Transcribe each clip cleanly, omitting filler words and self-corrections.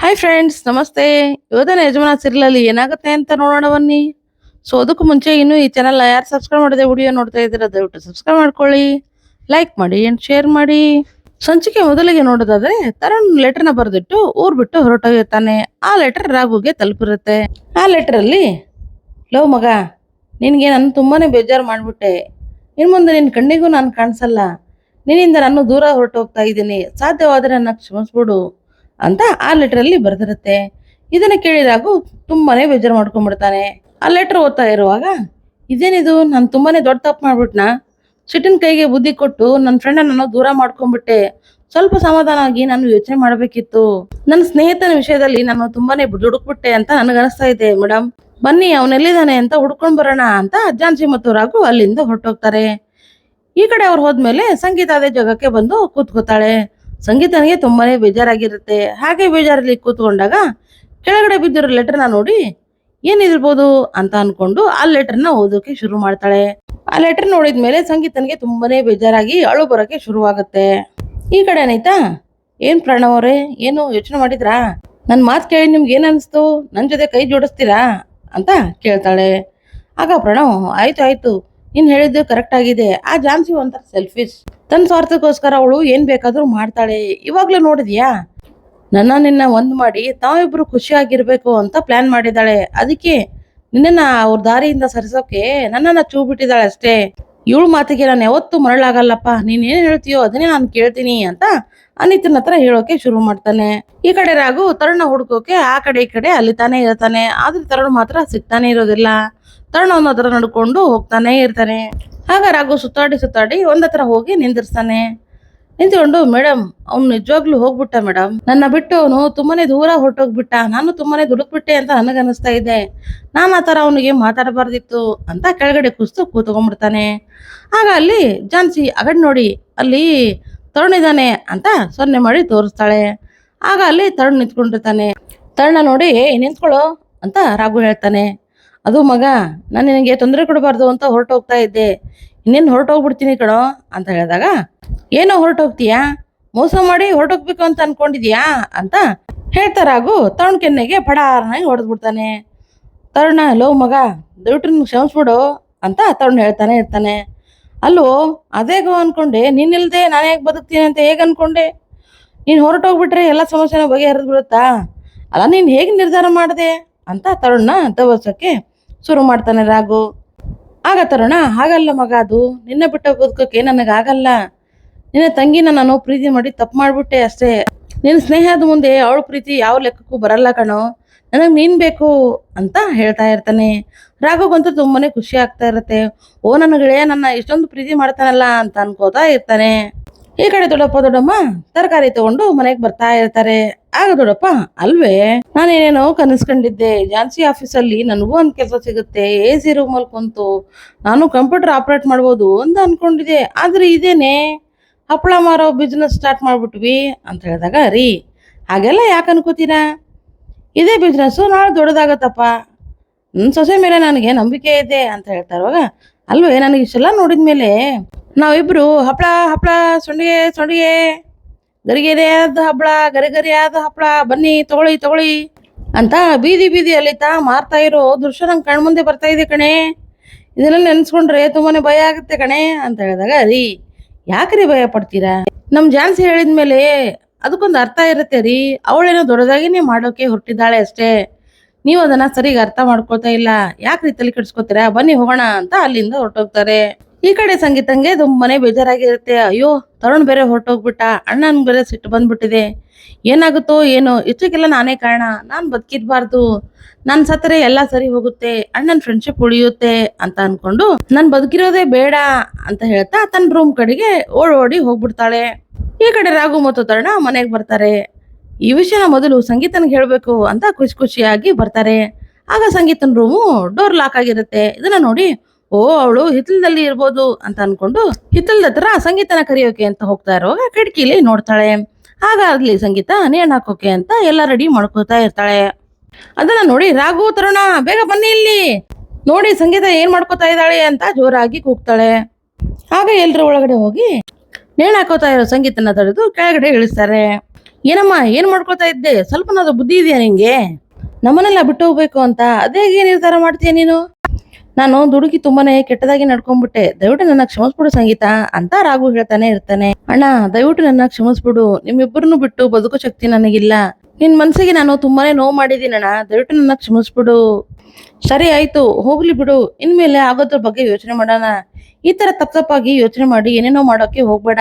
Hi friends, ನಮಸ್ತೆ. ಇವತ್ತಿನ ಯಜಮಾನ ಸೀರಿಯಲ್ ಏನಾಗುತ್ತೆ ಅಂತ ನೋಡೋಣ ಬನ್ನಿ. ಸೊ ಅದಕ್ಕೂ ಮುಂಚೆ ಇನ್ನು ಈ ಚಾನಲ್ ಯಾರು ಸಬ್ಸ್ಕ್ರೈಬ್ ಮಾಡದೆ ವಿಡಿಯೋ ನೋಡ್ತಾ ಇದ್ದೀರಾ ದಯವಿಟ್ಟು ಸಬ್ಸ್ಕ್ರೈಬ್ ಮಾಡ್ಕೊಳ್ಳಿ, ಲೈಕ್ ಮಾಡಿ ಅಂಡ್ ಶೇರ್ ಮಾಡಿ. ಸಂಚಿಕೆ ಮೊದಲಿಗೆ ನೋಡೋದಾದ್ರೆ ತರುಣ್ ಲೆಟರ್ನ ಬರೆದಿಟ್ಟು ಊರ್ ಬಿಟ್ಟು ಹೊರಟೋಗಿರ್ತಾನೆ. ಆ ಲೆಟರ್ ರಾಘುಗೆ ತಲುಪಿರುತ್ತೆ. ಆ ಲೆಟರ್ ಅಲ್ಲಿ, ಲವ್ ಮಗ, ನಿನ್ಗೆ ನಾನು ತುಂಬಾನೇ ಬೇಜಾರು ಮಾಡ್ಬಿಟ್ಟೆ. ಇನ್ ಮುಂದೆ ನಿನ್ ಕಣ್ಣಿಗೂ ನಾನು ಕಾಣಿಸಲ್ಲ. ನಿನ್ನಿಂದ ನಾನು ದೂರ ಹೊರಟೋಗ್ತಾ ಇದ್ದೀನಿ. ಸಾಧ್ಯವಾದ್ರೆ ನನ್ನ ಕ್ಷಮಿಸ್ಬಿಡು ಅಂತ ಆ ಲೆಟರ್ ಅಲ್ಲಿ ಬರ್ದಿರುತ್ತೆ. ಇದನ್ನ ಕೇಳಿ ರಾಘು ತುಂಬಾನೇ ಬೇಜಾರು ಮಾಡ್ಕೊಂಡ್ಬಿಡ್ತಾನೆ. ಆ ಲೆಟರ್ ಓದ್ತಾ ಇರುವಾಗ, ಇದೇನಿದು, ನಾನು ತುಂಬಾನೇ ದೊಡ್ಡ ತಪ್ಪು ಮಾಡ್ಬಿಟ್ನಾ? ಸಿಟ್ಟಿನ ಕೈಗೆ ಬುದ್ಧಿ ಕೊಟ್ಟು ನನ್ನ ಫ್ರೆಂಡ್ ನಾನು ದೂರ ಮಾಡ್ಕೊಂಡ್ಬಿಟ್ಟೆ. ಸ್ವಲ್ಪ ಸಮಾಧಾನ ಆಗಿ ನಾನು ಯೋಚನೆ ಮಾಡ್ಬೇಕಿತ್ತು. ನನ್ನ ಸ್ನೇಹಿತನ ವಿಷಯದಲ್ಲಿ ನಾನು ತುಂಬಾನೇ ದುಡುಕ್ಬಿಟ್ಟೆ ಅಂತ ನನಗನ್ನಿಸ್ತಾ ಇದೆ ಮೇಡಮ್. ಬನ್ನಿ ಅವನೆಲ್ಲಿದ್ದಾನೆ ಅಂತ ಹುಡ್ಕೊಂಡ್ ಬರೋಣ ಅಂತ ಜಾನ್ಸಿ ಮತ್ತು ರಾಘು ಅಲ್ಲಿಂದ ಹೊರಟೋಗ್ತಾರೆ. ಈ ಕಡೆ ಅವ್ರು ಹೋದ್ಮೇಲೆ ಸಂಗೀತ ಅದೇ ಜಾಗಕ್ಕೆ ಬಂದು ಕೂತ್ಕೋತಾಳೆ. ಸಂಗೀತನಿಗೆ ತುಂಬಾನೇ ಬೇಜಾರಾಗಿರುತ್ತೆ. ಹಾಗೆ ಬೇಜಾರಲ್ಲಿ ಕೂತ್ಕೊಂಡಾಗ ಕೆಳಗಡೆ ಬಿದ್ದಿರೋ ಲೆಟರ್ನ ನೋಡಿ ಏನಿರ್ಬೋದು ಅಂತ ಅನ್ಕೊಂಡು ಆ ಲೆಟರ್ನ ಓದೋಕೆ ಶುರು ಮಾಡ್ತಾಳೆ. ಆ ಲೆಟರ್ ನೋಡಿದ್ಮೇಲೆ ಸಂಗೀತನಿಗೆ ತುಂಬಾನೇ ಬೇಜಾರಾಗಿ ಅಳು ಬರೋಕೆ ಶುರುವಾಗುತ್ತೆ. ಈ ಕಡೆ ಆಯ್ತಾ, ಏನ್ ಪ್ರಣವ್ ಅವರೇ, ಏನು ಯೋಚನೆ ಮಾಡಿದ್ರಾ? ನನ್ ಮಾತು ಕೇಳಿ ನಿಮ್ಗೆ ಏನ್ ಅನ್ಸ್ತು? ನನ್ ಜೊತೆ ಕೈ ಜೋಡಿಸ್ತೀರಾ ಅಂತ ಕೇಳ್ತಾಳೆ. ಆಗ ಪ್ರಣವ್, ಆಯ್ತು, ನೀನ್ ಹೇಳಿದ್ದು ಕರೆಕ್ಟ್ ಆಗಿದೆ. ಆ ಜಾನ್ಸಿ ಒಂಥರ ಸೆಲ್ಫಿಶ್. ತನ್ನ ಸ್ವಾರ್ಥಕ್ಕೋಸ್ಕರ ಅವಳು ಏನ್ ಬೇಕಾದ್ರೂ ಮಾಡ್ತಾಳೆ. ಇವಾಗ್ಲೂ ನೋಡಿದ್ಯಾ, ನಿನ್ನ ಒಂದ್ ಮಾಡಿ ತಾವಿಬ್ರು ಖುಷಿಯಾಗಿರ್ಬೇಕು ಅಂತ ಪ್ಲಾನ್ ಮಾಡಿದಾಳೆ. ಅದಕ್ಕೆ ನಿನ್ನ ಅವ್ರ ದಾರಿಯಿಂದ ಸರಿಸೋಕೆ ನನ್ನನ್ನ ಚೂ ಬಿಟ್ಟಿದ್ದಾಳೆ ಅಷ್ಟೇ. ಇವಳು ಮಾತಿಗೆ ನಾನು ಯಾವತ್ತೂ ಮರಳಾಗಲ್ಲಪ್ಪ. ನೀನ್ ಏನ್ ಹೇಳ್ತೀಯೋ ಅದನ್ನೇ ನಾನು ಕೇಳ್ತೀನಿ ಅಂತ ಅನಿತನ ಹತ್ರ ಹೇಳೋಕೆ ಶುರು ಮಾಡ್ತಾನೆ. ಈ ಕಡೆ ರಾಘು ತರುಣ ಹುಡ್ಕೋಕೆ ಆ ಕಡೆ ಈ ಕಡೆ ಅಲ್ಲಿತಾನೆ ಇರ್ತಾನೆ. ಆದ್ರೆ ತರುಣ್ ಮಾತ್ರ ಸಿಗ್ತಾನೆ ಇರೋದಿಲ್ಲ. ತರುಣ ಅವನ ಹತ್ರ ನಡ್ಕೊಂಡು ಹೋಗ್ತಾನೆ ಇರ್ತಾನೆ. ಆಗ ರಾಘು ಸುತ್ತಾಡಿ ಒಂದತ್ರ ಹೋಗಿ ನಿಂದಿರ್ತಾನೆ. ನಿಂತ್ಕೊಂಡು, ಮೇಡಮ್, ಅವ್ನು ನಿಜವಾಗ್ಲೂ ಹೋಗ್ಬಿಟ್ಟ ಮೇಡಮ್. ನನ್ನ ಬಿಟ್ಟು ಅವನು ತುಂಬಾನೇ ದೂರ ಹೊರಟೋಗ್ಬಿಟ್ಟ. ನಾನು ತುಂಬಾನೇ ದುಡುಕ್ಬಿಟ್ಟೆ ಅಂತ ನನಗನ್ನಿಸ್ತಾ ಇದೆ. ನಾನು ಆ ಥರ ಅವನಿಗೆ ಮಾತಾಡಬಾರ್ದಿತ್ತು ಅಂತ ಕೆಳಗಡೆ ಕೂತ್ಕೊಂಡ್ಬಿಡ್ತಾನೆ. ಆಗ ಅಲ್ಲಿ ಜಾನ್ಸಿ, ಅಗಡ್ ನೋಡಿ, ಅಲ್ಲಿ ತರುಣ್ ಇದ್ದಾನೆ ಅಂತ ಸೊನ್ನೆ ಮಾಡಿ ತೋರಿಸ್ತಾಳೆ. ಆಗ ಅಲ್ಲಿ ತರುಣ್ ನಿಂತ್ಕೊಂಡಿರ್ತಾನೆ. ತರುಣ ನೋಡಿ, ನಿಂತ್ಕೊಳ್ಳೋ ಅಂತ ರಾಘು ಹೇಳ್ತಾನೆ. ಅದು ಮಗ, ನಾನು ನಿನಗೆ ತೊಂದರೆ ಕೊಡಬಾರ್ದು ಅಂತ ಹೊರಟೋಗ್ತಾ ಇದ್ದೆ. ಇನ್ನೇನು ಹೊರಟೋಗ್ಬಿಡ್ತೀನಿ ಕಣೋ ಅಂತ ಹೇಳಿದಾಗ, ಏನೋ ಹೊರಟೋಗ್ತೀಯಾ? ಮೋಸ ಮಾಡಿ ಹೊರಟೋಗ್ಬೇಕು ಅಂತ ಅನ್ಕೊಂಡಿದ್ಯಾ ಅಂತ ಹೇಳ್ತಾರಾಗು ತರುಣ್ ಕೆನ್ನೆಗೆ ಪಡಾರನಾಗಿ ಹೊಡೆದ್ಬಿಡ್ತಾನೆ. ತರುಣ, ಲೋ ಮಗ, ದಯವಿಟ್ಟು ಕ್ಷಮಿಸ್ಬಿಡು ಅಂತ ತರುಣ್ ಹೇಳ್ತಾನೆ ಇರ್ತಾನೆ. ಅಲ್ಲೋ, ಅದೇಗೋ ಅನ್ಕೊಂಡೆ, ನೀನಿಲ್ದೆ ನಾನು ಹೇಗೆ ಬದುಕ್ತೀನಿ ಅಂತ ಹೇಗೆ ಅನ್ಕೊಂಡೆ? ನೀನು ಹೊರಟೋಗ್ಬಿಟ್ರೆ ಎಲ್ಲ ಸಮಸ್ಯೆನ ಬಗೆಹರಿದ್ ಬಿಡುತ್ತಾ? ಅಲ್ಲ, ನೀನು ಹೇಗೆ ನಿರ್ಧಾರ ಮಾಡಿದೆ ಅಂತ ತರುಣ್ನ ದಬಸಕ್ಕೆ ಶುರು ಮಾಡ್ತಾನೆ ರಾಘು. ಆಗ ತರುಣ, ಹಾಗಲ್ಲ ಮಗ, ಅದು ನಿನ್ನ ಬಿಟ್ಟ ಬದುಕೋಕೆ ನನಗಾಗಲ್ಲ. ನಿನ್ನ ತಂಗಿನ ನಾನು ಪ್ರೀತಿ ಮಾಡಿ ತಪ್ಪು ಮಾಡ್ಬಿಟ್ಟೆ ಅಷ್ಟೇ. ನಿನ್ನ ಸ್ನೇಹದ ಮುಂದೆ ಅವಳ ಪ್ರೀತಿ ಯಾವ ಲೆಕ್ಕಕ್ಕೂ ಬರಲ್ಲ ಕಣೋ. ನನಗೆ ನೀನ್ ಬೇಕು ಅಂತ ಹೇಳ್ತಾ ಇರ್ತಾನೆ. ರಾಘವಂತೂ ತುಂಬಾನೇ ಖುಷಿ ಆಗ್ತಾ ಇರತ್ತೆ. ಓ, ನನ್ನ ಗೆಳೆಯ ನನ್ನ ಇಷ್ಟೊಂದು ಪ್ರೀತಿ ಮಾಡ್ತಾನಲ್ಲ ಅಂತ ಅನ್ಕೋತಾ ಇರ್ತಾನೆ. ಈ ಕಡೆ ದೊಡ್ಡಮ್ಮ ತರಕಾರಿ ತಗೊಂಡು ಮನೆಗೆ ಬರ್ತಾ ಇರ್ತಾರೆ. ಆಗ ದೊಡ್ಡಪ್ಪ, ಅಲ್ವೇ, ನಾನೇನೇನೋ ಕನಸ್ಕೊಂಡಿದ್ದೆ. ಜಾನ್ಸಿ ಆಫೀಸಲ್ಲಿ ನನಗೂ ಒಂದು ಕೆಲಸ ಸಿಗುತ್ತೆ. AC ರೂಮಲ್ಲಿ ಕುಂತು ನಾನು ಕಂಪ್ಯೂಟರ್ ಆಪರೇಟ್ ಮಾಡ್ಬೋದು ಅಂತ ಅನ್ಕೊಂಡಿದ್ದೆ. ಆದ್ರೆ ಇದೇನೆ, ಹಪ್ಪಳ ಮಾರೋ ಬಿಸ್ನೆಸ್ ಸ್ಟಾರ್ಟ್ ಮಾಡ್ಬಿಟ್ವಿ ಅಂತ ಹೇಳಿದಾಗ, ರೀ, ಹಾಗೆಲ್ಲ ಯಾಕೆ ಅನ್ಕೋತೀರಾ? ಇದೇ ಬಿಸ್ನೆಸ್ಸು ನಾಳೆ ದೊಡ್ಡದಾಗತ್ತಪ್ಪ. ನನ್ನ ಸೊಸೆ ಮೇಲೆ ನನಗೆ ನಂಬಿಕೆ ಇದೆ ಅಂತ ಹೇಳ್ತಾರವಾಗ, ಅಲ್ವೇ, ನನಗೆ ಇಷ್ಟೆಲ್ಲ ನೋಡಿದ್ಮೇಲೆ ನಾವಿಬ್ರು ಹಪ್ಪಳ ಸೊಂಡಿಗೆ ಗರಿಗೆರೆಯಾದ ಹಪ್ಪಳ, ಗರಿಗರಿಯಾದ ಹಪ್ಪಳ, ಬನ್ನಿ ತಗೊಳ್ಳಿ ಅಂತ ಬೀದಿ ಅಲ್ಲಿತಾ ಮಾರ್ತಾ ಇರೋ ದೃಶ್ಯ ನಂಗೆ ಕಣ್ಮುಂದೆ ಬರ್ತಾ ಇದೆ ಕಣೆ. ಇದನ್ನೆಲ್ಲ ನೆನ್ಸ್ಕೊಂಡ್ರೆ ತುಂಬಾನೇ ಭಯ ಆಗುತ್ತೆ ಕಣೆ ಅಂತ ಹೇಳಿದಾಗ, ರೀ, ಯಾಕ್ರಿ ಭಯ ಪಡ್ತೀರಾ? ನಮ್ ಜಾನ್ಸಿ ಹೇಳಿದ್ಮೇಲೆ ಅದಕ್ಕೊಂದು ಅರ್ಥ ಇರುತ್ತೆ ರೀ. ಅವಳೇನೋ ದೊಡ್ಡದಾಗಿನೇ ಮಾಡೋಕೆ ಹೊರಟಿದ್ದಾಳೆ ಅಷ್ಟೇ. ನೀವು ಅದನ್ನ ಸರಿಗೆ ಅರ್ಥ ಮಾಡ್ಕೊಳ್ತಾ ಇಲ್ಲ. ಯಾಕ್ರಿ ತಲೆ ಕೆಡ್ಸ್ಕೊತೀರಾ? ಬನ್ನಿ ಹೋಗೋಣ ಅಂತ ಅಲ್ಲಿಂದ ಹೊರಟೋಗ್ತಾರೆ. ಈ ಕಡೆ ಸಂಗೀತಂಗೆ ತುಂಬಾನೇ ಬೇಜಾರಾಗಿರುತ್ತೆ. ಅಯ್ಯೋ, ತರುಣ್ ಬೇರೆ ಹೊರಟೋಗ್ಬಿಟ್ಟ, ಅಣ್ಣನ್ ಬೇರೆ ಸಿಟ್ಟು ಬಂದ್ಬಿಟ್ಟಿದೆ. ಏನಾಗುತ್ತೋ ಏನೋ, ಇಷ್ಟಕ್ಕೆಲ್ಲ ನಾನೇ ಕಾರಣ. ನಾನ್ ಬದುಕಿರ್ಬಾರ್ದು. ನಾನ್ ಸತ್ತರೆ ಎಲ್ಲ ಸರಿ ಹೋಗುತ್ತೆ, ಅಣ್ಣನ್ ಫ್ರೆಂಡ್ಶಿಪ್ ಉಳಿಯುತ್ತೆ ಅಂತ ಅನ್ಕೊಂಡು ನಾನ್ ಬದುಕಿರೋದೇ ಬೇಡ ಅಂತ ಹೇಳ್ತಾ ತನ್ನ ರೂಮ್ ಕಡೆಗೆ ಓಡಿ ಹೋಗ್ಬಿಡ್ತಾಳೆ. ಈ ಕಡೆ ರಾಘು ಮತ್ತು ತರುಣ ಮನೆಗೆ ಬರ್ತಾರೆ. ಈ ವಿಷಯನ ಮೊದಲು ಸಂಗೀತನಿಗೆ ಹೇಳ್ಬೇಕು ಅಂತ ಖುಷಿಯಾಗಿ ಬರ್ತಾರೆ. ಆಗ ಸಂಗೀತನ ರೂಮು ಡೋರ್ ಲಾಕ್ ಆಗಿರುತ್ತೆ. ಇದನ್ನ ನೋಡಿ, ಓ, ಅವಳು ಹಿತ್ತಲದಲ್ಲಿ ಇರ್ಬೋದು ಅಂತ ಅನ್ಕೊಂಡು ಹಿತ್ತಲದ ಹತ್ರ ಸಂಗೀತನ ಕರೆಯೋಕೆ ಅಂತ ಹೋಗ್ತಾ ಇರುವಾಗ ಕಿಟಕಿಲಿ ನೋಡ್ತಾಳೆ. ಆಗ ಅಲ್ಲಿ ಸಂಗೀತ ನೇಣು ಹಾಕೋಕೆ ಅಂತ ಎಲ್ಲ ರೆಡಿ ಮಾಡ್ಕೋತಾ ಇರ್ತಾಳೆ. ಅದನ್ನ ನೋಡಿ ರಾಘು, ತರುಣ, ಬೇಗ ಬನ್ನಿ ಇಲ್ಲಿ ನೋಡಿ, ಸಂಗೀತ ಏನ್ ಮಾಡ್ಕೋತಾ ಇದ್ದಾಳೆ ಅಂತ ಜೋರಾಗಿ ಕೂಗ್ತಾಳೆ. ಆಗ ಎಲ್ರು ಒಳಗಡೆ ಹೋಗಿ ನೇಣು ಹಾಕೋತಾ ಇರೋ ಸಂಗೀತನ ತಡೆದು ಕೆಳಗಡೆ ಇಳಿಸ್ತಾರೆ. ಏನಮ್ಮ ಏನ್ ಮಾಡ್ಕೊತಾ ಇದ್ದೆ? ಸ್ವಲ್ಪನಾದ್ರು ಬುದ್ಧಿ ಇದೆಯಾ ನಿಂಗೆ? ನಮ್ಮನ್ನೆಲ್ಲ ಬಿಟ್ಟು ಹೋಗ್ಬೇಕು ಅಂತ ಅದೇ ಹೇಗೆ ನಿರ್ಧಾರ ಮಾಡ್ತೀಯ ನೀನು? ನಾನು ದುಡುಕಿ ತುಂಬಾನೇ ಕೆಟ್ಟದಾಗಿ ನಡ್ಕೊಂಡ್ಬಿಟ್ಟೆ, ದಯವಿಟ್ಟು ನನ್ನ ಕ್ಷಮಿಸ್ಬಿಡು ಸಂಗೀತ ಅಂತ ರಾಘು ಹೇಳ್ತಾನೆ ಇರ್ತಾನೆ. ಅಣ್ಣ ದಯವಿಟ್ಟು ನನ್ನ ಕ್ಷಮಿಸ್ಬಿಡು, ನಿಮ್ಮಿಬ್ಬರನ್ನು ಬಿಟ್ಟು ಬದುಕೋ ಶಕ್ತಿ ನನಗಿಲ್ಲ. ನಿನ್ ಮನ್ಸಿಗೆ ನಾನು ತುಂಬಾನೇ ನೋವು ಮಾಡಿದೀನಣ್ಣ, ದಯವಿಟ್ಟು ನನ್ನ ಕ್ಷಮಿಸ್ಬಿಡು. ಸರಿ ಆಯ್ತು ಹೋಗ್ಲಿ ಬಿಡು, ಇನ್ಮೇಲೆ ಆಗೋದ್ರ ಬಗ್ಗೆ ಯೋಚನೆ ಮಾಡೋಣ. ಈ ತರ ತಪ್ಪಾಗಿ ಯೋಚನೆ ಮಾಡಿ ಏನೇನೋ ಮಾಡೋಕೆ ಹೋಗ್ಬೇಡ.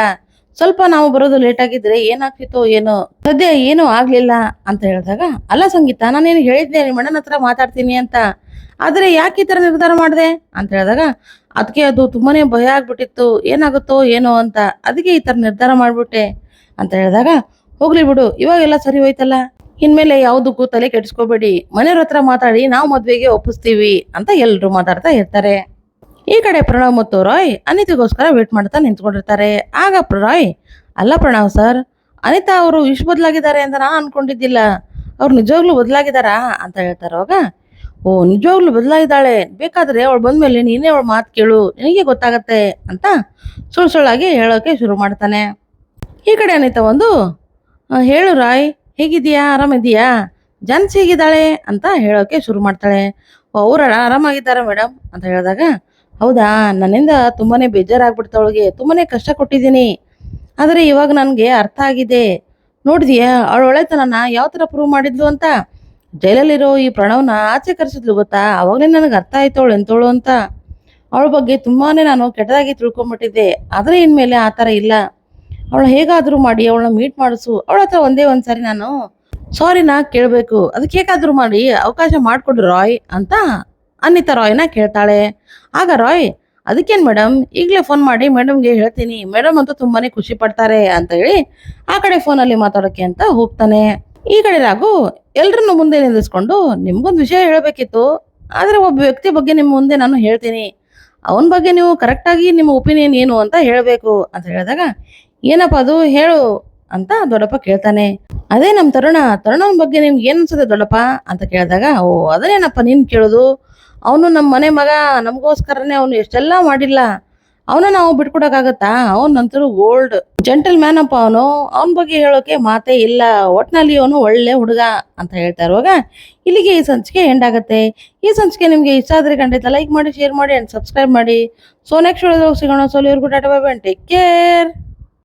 ಸ್ವಲ್ಪ ನಾವು ಬರೋದು ಲೇಟ್ ಆಗಿದ್ರೆ ಏನಾಗ್ತಿತ್ತೋ ಏನೋ, ಸದ್ಯ ಏನೂ ಆಗ್ಲಿಲ್ಲ ಅಂತ ಹೇಳಿದಾಗ, ಅಲ್ಲ ಸಂಗೀತ ನಾನೇನು ಹೇಳಿದ್ದೆ ನಿಮ್ಮ ಅಣ್ಣನ ಹತ್ರ ಮಾತಾಡ್ತೀನಿ ಅಂತ, ಆದ್ರೆ ಯಾಕೆ ಈ ತರ ನಿರ್ಧಾರ ಮಾಡಿದೆ ಅಂತ ಹೇಳಿದಾಗ, ಅದಕ್ಕೆ ಅದು ತುಂಬಾನೇ ಭಯ ಆಗ್ಬಿಟ್ಟಿತ್ತು, ಏನಾಗುತ್ತೋ ಏನೋ ಅಂತ, ಅದಕ್ಕೆ ಈ ತರ ನಿರ್ಧಾರ ಮಾಡ್ಬಿಟ್ಟೆ ಅಂತ ಹೇಳಿದಾಗ, ಹೋಗ್ಲಿ ಬಿಡು ಇವಾಗೆಲ್ಲ ಸರಿ ಹೋಯ್ತಲ್ಲ, ಇನ್ಮೇಲೆ ಯಾವುದಕ್ಕೂ ತಲೆ ಕೆಡಿಸ್ಕೋಬೇಡಿ, ಮನೆಯವ್ರ ಹತ್ರ ಮಾತಾಡಿ ನಾವು ಮದ್ವೆಗೆ ಒಪ್ಪಿಸ್ತೀವಿ ಅಂತ ಎಲ್ರು ಮಾತಾಡ್ತಾ ಇರ್ತಾರೆ. ಈ ಕಡೆ ಪ್ರಣವ್ ಮತ್ತು ರಾಯ್ ಅನಿತಿಗೋಸ್ಕರ ವೇಟ್ ಮಾಡ್ತಾ ನಿಂತ್ಕೊಂಡಿರ್ತಾರೆ. ಆಗ ರಾಯ್, ಅಲ್ಲ ಪ್ರಣವ್ ಸರ್, ಅನಿತಾ ಅವರು ಇಷ್ಟು ಬದಲಾಗಿದ್ದಾರೆ ಅಂತ ನಾನು ಅನ್ಕೊಂಡಿದ್ದಿಲ್ಲ, ಅವ್ರು ನಿಜವಾಗ್ಲೂ ಬದಲಾಗಿದ್ದಾರಾ ಅಂತ ಹೇಳ್ತಾರೆ. ಅವಾಗ, ಓ ನಿಜವಾಗ್ಲೂ ಬದಲಾಗಿದ್ದಾಳೆ, ಬೇಕಾದ್ರೆ ಅವಳು ಬಂದ್ಮೇಲೆ ನೀನೇ ಅವಳ ಮಾತು ಕೇಳು, ನಿನಗೆ ಗೊತ್ತಾಗತ್ತೆ ಅಂತ ಸುಳ್ಳಾಗಿ ಹೇಳೋಕೆ ಶುರು ಮಾಡ್ತಾನೆ. ಈ ಕಡೆ ಅನಿತಾ ಒಂದು, ಹೇಳು ರಾಯ್, ಹೇಗಿದೀಯಾ, ಆರಾಮಿದೀಯಾ, ಜಾನ್ಸಿ ಹೇಗಿದ್ದಾಳೆ ಅಂತ ಹೇಳೋಕೆ ಶುರು ಮಾಡ್ತಾಳೆ. ಅವ್ರ ಆರಾಮಾಗಿದ್ದಾರೆ ಮೇಡಮ್ ಅಂತ ಹೇಳಿದಾಗ, ಹೌದಾ, ನನ್ನಿಂದ ತುಂಬಾನೇ ಬೇಜಾರಾಗ್ಬಿಡ್ತಾ, ಅವಳಿಗೆ ತುಂಬಾನೇ ಕಷ್ಟ ಕೊಟ್ಟಿದ್ದೀನಿ, ಆದರೆ ಇವಾಗ ನನಗೆ ಅರ್ಥ ಆಗಿದೆ. ನೋಡಿದ್ಯಾ ಅವಳ ಒಳ್ಳೆತನನ ಯಾವ ಥರ ಪ್ರೂವ್ ಮಾಡಿದ್ಲು ಅಂತ, ಜೈಲಲ್ಲಿರೋ ಈ ಪ್ರಣವ್ನ ಆಚೆ ಕರೆಸಿದ್ಲು ಗೊತ್ತಾ, ಅವಾಗಲೇ ನನಗೆ ಅರ್ಥ ಆಯ್ತು ಅವಳು ಎಂತವಳು ಅಂತ. ಅವಳ ಬಗ್ಗೆ ತುಂಬಾನೇ ನಾನು ಕೆಟ್ಟದಾಗಿ ತಿಳ್ಕೊಂಬಿಟ್ಟಿದ್ದೆ, ಆದರೆ ಇನ್ಮೇಲೆ ಆ ಥರ ಇಲ್ಲ. ಅವಳು ಹೇಗಾದರೂ ಮಾಡಿ ಅವಳನ್ನ ಮೀಟ್ ಮಾಡಿಸು, ಅವಳ ಹತ್ರ ಒಂದೇ ಒಂದ್ಸಾರಿ ನಾನು ಸಾರಿನ ಕೇಳಬೇಕು, ಅದಕ್ಕೆ ಹೇಗಾದರೂ ಮಾಡಿ ಅವಕಾಶ ಮಾಡಿಕೊಡು ರಾಯ್ ಅಂತ ಅನಿತಾ ರಾಯ್ನ ಕೇಳ್ತಾಳೆ. ಆಗ ರಾಯ್, ಅದಕ್ಕೇನು ಮೇಡಮ್, ಈಗಲೇ ಫೋನ್ ಮಾಡಿ ಮೇಡಮ್ಗೆ ಹೇಳ್ತೀನಿ, ಮೇಡಮ್ ಅಂತೂ ತುಂಬಾನೇ ಖುಷಿ ಪಡ್ತಾರೆ ಅಂತ ಹೇಳಿ ಆ ಕಡೆ ಫೋನಲ್ಲಿ ಮಾತಾಡೋಕೆ ಅಂತ ಹೋಗ್ತಾನೆ. ಈ ಕಡೆ ರಾಘು ಎಲ್ರನ್ನು ಮುಂದೆ ನಿಲ್ಲಿಸ್ಕೊಂಡು, ನಿಮ್ಗೊಂದು ವಿಷಯ ಹೇಳಬೇಕಿತ್ತು, ಆದರೆ ಒಬ್ಬ ವ್ಯಕ್ತಿ ಬಗ್ಗೆ ನಿಮ್ಮ ಮುಂದೆ ನಾನು ಹೇಳ್ತೀನಿ, ಅವನ ಬಗ್ಗೆ ನೀವು ಕರೆಕ್ಟಾಗಿ ನಿಮ್ಮ ಒಪಿನಿಯನ್ ಏನು ಅಂತ ಹೇಳಬೇಕು ಅಂತ ಹೇಳಿದಾಗ, ಏನಪ್ಪ ಅದು ಹೇಳು ಅಂತ ದೊಡ್ಡಪ್ಪ ಕೇಳ್ತಾನೆ. ಅದೇ ನಮ್ಮ ತರುಣನ ಬಗ್ಗೆ ನಿಮ್ಗೆ ಏನ್ ಅನ್ಸುತ್ತೆ ದೊಡ್ಡಪ್ಪ ಅಂತ ಕೇಳಿದಾಗ, ಓ ಅದನ್ನೇನಪ್ಪ ನೀನ್ ಕೇಳೋದು, ಅವನು ನಮ್ಮ ಮನೆ ಮಗ, ನಮಗೋಸ್ಕರನೇ ಅವನು ಎಷ್ಟೆಲ್ಲ ಮಾಡಿಲ್ಲ, ಅವನ ನಾವು ಬಿಟ್ಕೊಡಕ್ಕಾಗತ್ತಾ, ಅವನಂತರೂ ಗೋಲ್ಡ್ ಜೆಂಟಲ್ ಮ್ಯಾನ್ ಅಪ್ಪ ಅವನು, ಅವನ ಬಗ್ಗೆ ಹೇಳೋಕೆ ಮಾತೇ ಇಲ್ಲ, ಒಟ್ನಲ್ಲಿ ಅವನು ಒಳ್ಳೆ ಹುಡುಗ ಅಂತ ಹೇಳ್ತಾ ಇರುವಾಗ ಇಲ್ಲಿಗೆ ಈ ಸಂಚಿಕೆ ಎಂಡ್ ಆಗುತ್ತೆ. ಈ ಸಂಚಿಕೆ ನಿಮ್ಗೆ ಇಷ್ಟ ಆದ್ರೆ ಖಂಡಿತ ಲೈಕ್ ಮಾಡಿ, ಶೇರ್ ಮಾಡಿ ಅಂಡ್ ಸಬ್ಸ್ಕ್ರೈಬ್ ಮಾಡಿ. ಸೊ ನೆಕ್ಸ್ಟ್ ವಿಡಿಯೋದಾಗ ಸಿಗೋಣ. ಸೊ ಇವ್ರಿಗೂ tata bye bye, take care.